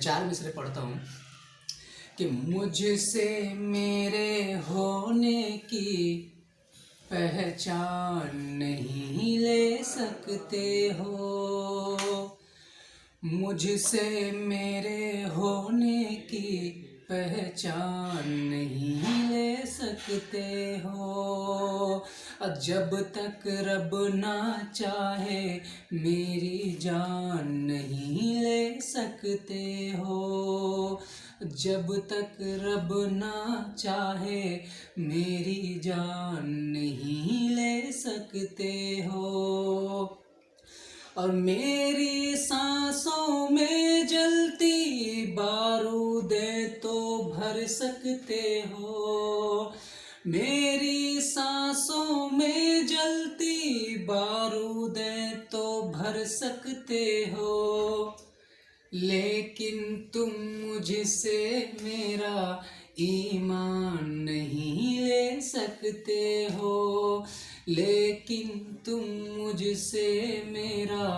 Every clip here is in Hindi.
4 मिसरे पढ़ता हूँ कि मुझसे मेरे होने की पहचान नहीं ले सकते हो, मुझसे मेरे होने की पहचान नहीं ले सकते हो। जब तक रब ना चाहे मेरी जान नहीं ले सकते हो, जब तक रब ना चाहे मेरी जान नहीं ले सकते हो। और मेरी सांसों में जलती बारूदें तो भर सकते हो, मेरी सांसों में जलती बारूदें तो भर सकते हो, लेकिन तुम मुझसे मेरा ईमान नहीं ले सकते हो, लेकिन तुम मुझसे मेरा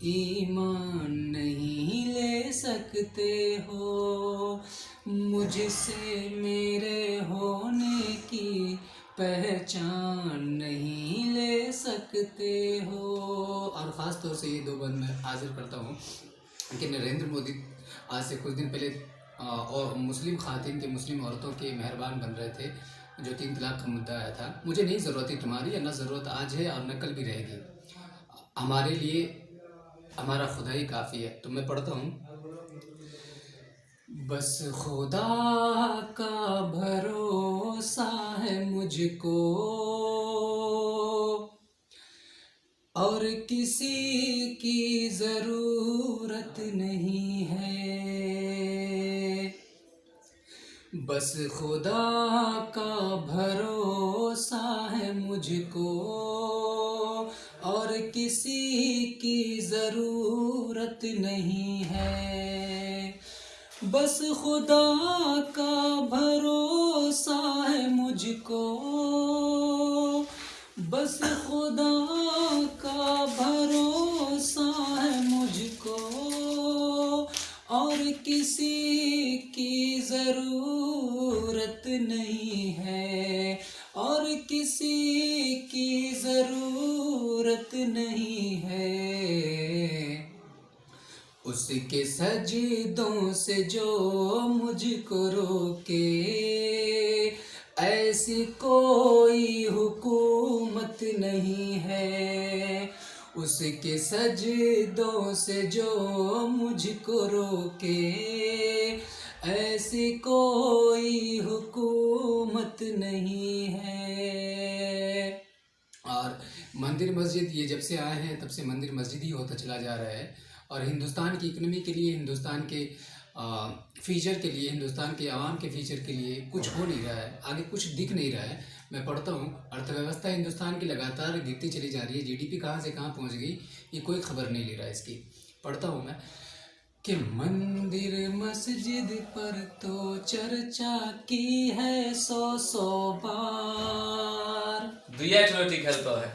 ईमान नहीं ले सकते हो, मुझसे मेरे होने की पहचान नहीं ले सकते हो। और ख़ास तौर से ये 2 बंद मैं हाजिर करता हूँ कि नरेंद्र मोदी आज से कुछ दिन पहले और मुस्लिम ख़ातिन के, मुस्लिम औरतों के मेहरबान बन रहे थे, जो 3 तलाक का मुद्दा आया था। मुझे नहीं ज़रूरत थी तुम्हारी, न ज़रूरत आज है और न कल भी रहेगी, हमारे लिए हमारा खुदा ही काफ़ी है। तो मैं पढ़ता हूँ, बस खुदा का भरोसा है मुझको और किसी की ज़रूरत नहीं है, बस खुदा का भरोसा है मुझको और किसी की ज़रूरत नहीं है, बस खुदा का भरोसा है मुझको, बस खुदा का भरोसा है मुझको और किसी की ज़रूरत नहीं है, और किसी की ज़रूरत नहीं है। उसके सजदों से जो मुझको रोके, ऐसी कोई हुकूमत नहीं है, उसके सजदों से जो मुझको रोके, ऐसी कोई हुकूमत नहीं है। और मंदिर मस्जिद ये जब से आए हैं तब से मंदिर मस्जिद ही होता चला जा रहा है, और हिंदुस्तान की इकनॉमी के लिए, हिंदुस्तान के फ्यूचर के लिए, हिंदुस्तान के आवाम के फ्यूचर के लिए कुछ हो नहीं रहा है, आगे कुछ दिख नहीं रहा है। मैं पढ़ता हूँ, अर्थव्यवस्था हिंदुस्तान की लगातार गिरती चली जा रही है, जीडीपी कहाँ से कहाँ पहुँच गई ये कोई खबर नहीं ले रहा है इसकी। पढ़ता हूँ मैं कि मंदिर मस्जिद पर तो चर्चा की है 100 बार, दुनिया चलो ठीक है तो है,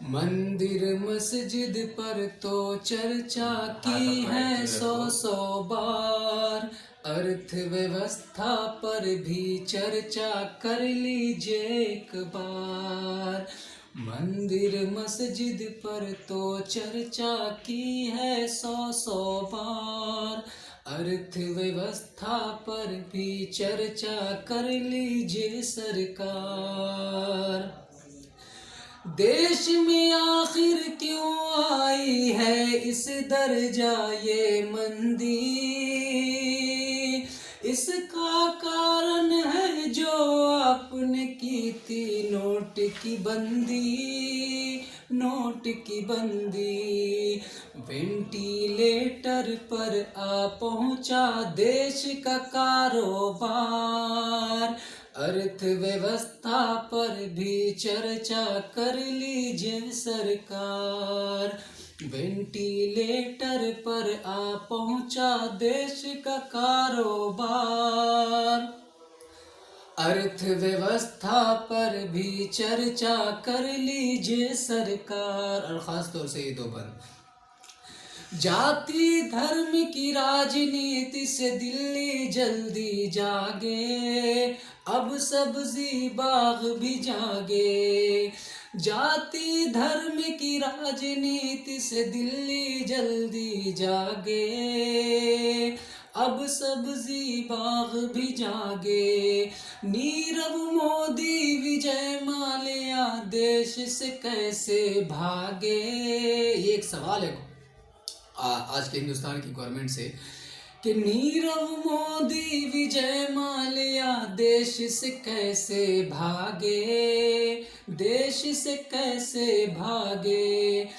मंदिर मस्जिद पर तो चर्चा की है 100 बार, अर्थव्यवस्था पर भी चर्चा कर लीजिए एक बार, मंदिर मस्जिद पर तो चर्चा की है 100 बार, अर्थव्यवस्था पर भी चर्चा कर लीजिए सरकार। देश में आखिर क्यों आई है इस दर्जा ये मंदी, इसका कारण है जो आपने की थी नोट की बंदी, नोट की बंदी। वेंटिलेटर पर आ पहुंचा देश का कारोबार, अर्थव्यवस्था पर भी चर्चा कर लीजिए सरकार, वेंटिलेटर पर आ पहुंचा देश का कारोबार, अर्थव्यवस्था पर भी चर्चा कर लीजिए सरकार। और ख़ास तौर से ये 2 बंद, जाति धर्म की राजनीति से दिल्ली जल्दी जागे, अब सब्जी बाग भी जागे। जाति धर्म की राजनीति से दिल्ली जल्दी जागे, अब सब्जी बाग भी जागे। नीरव मोदी विजय माल्या देश से कैसे भागे। ये एक सवाल है आज के हिंदुस्तान की गवर्नमेंट से कि नीरव मोदी विजय माल्या देश से कैसे भागे, देश से कैसे भागे।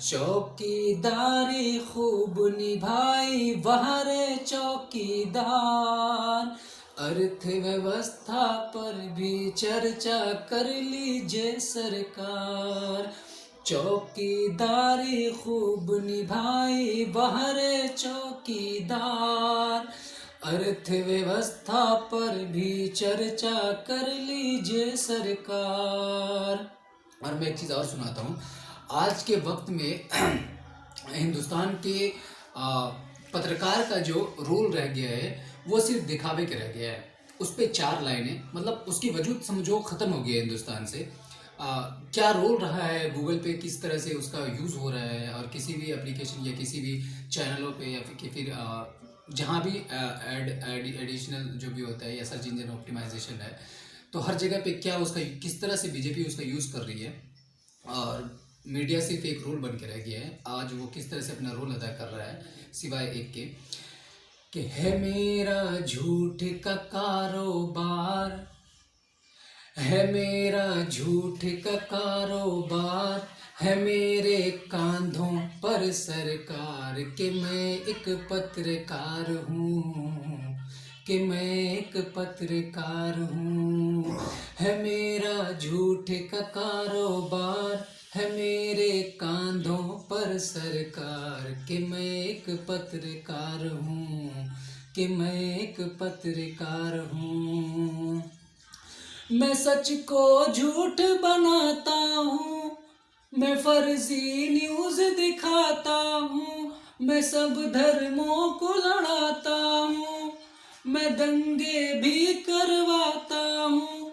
चौकीदारी खूब निभाई वह रे चौकीदार, अर्थव्यवस्था पर भी चर्चा कर लीजिए सरकार। चौकीदारी खूब निभाई वह रे चौकीदार, अर्थव्यवस्था पर भी चर्चा कर लीजिए सरकार। और मैं एक चीज़ और सुनाता हूँ। आज के वक्त में हिंदुस्तान के पत्रकार का जो रोल रह गया है वो सिर्फ दिखावे के रह गया है। उस पर 4 लाइनें, मतलब उसकी वजूद समझो ख़त्म हो गई है हिंदुस्तान से। क्या रोल रहा है गूगल पे, किस तरह से उसका यूज़ हो रहा है, और किसी भी एप्लीकेशन या किसी भी चैनलों पे या फिर जहाँ भी एडिशनल जो भी होता है या सर्च इंजन ऑप्टिमाइजेशन है, तो हर जगह पे क्या उसका किस तरह से बीजेपी उसका यूज़ कर रही है, और मीडिया सिर्फ एक रोल बन के रह गया है। आज वो किस तरह से अपना रोल अदा कर रहा है, सिवाय एक के कि है मेरा झूठ का कारोबार, है मेरा झूठ का कारोबार, है मेरे कांधों पर सरकार, कि मैं एक पत्रकार हूँ, कि मैं एक पत्रकार हूँ। है मेरा झूठ का कारोबार, है मेरे कांधों पर सरकार, कि मैं एक पत्रकार हूँ, कि मैं एक पत्रकार हूँ। मैं सच को झूठ बनाता हूँ, मैं फर्जी न्यूज़ दिखाता हूँ, मैं सब धर्मों को लड़ाता हूँ, मैं दंगे भी करवाता हूँ,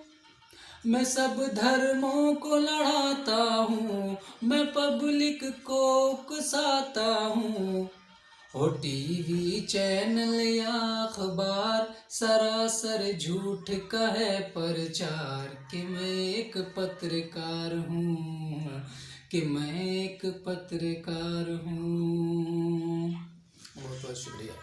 मैं सब धर्मों को लड़ाता हूँ, मैं पब्लिक को उकसाता हूँ। हो टीवी चैनल या अखबार सरासर झूठ का है प्रचार, कि मैं एक पत्रकार हूँ, कि मैं एक पत्रकार हूँ। बहुत बहुत शुक्रिया।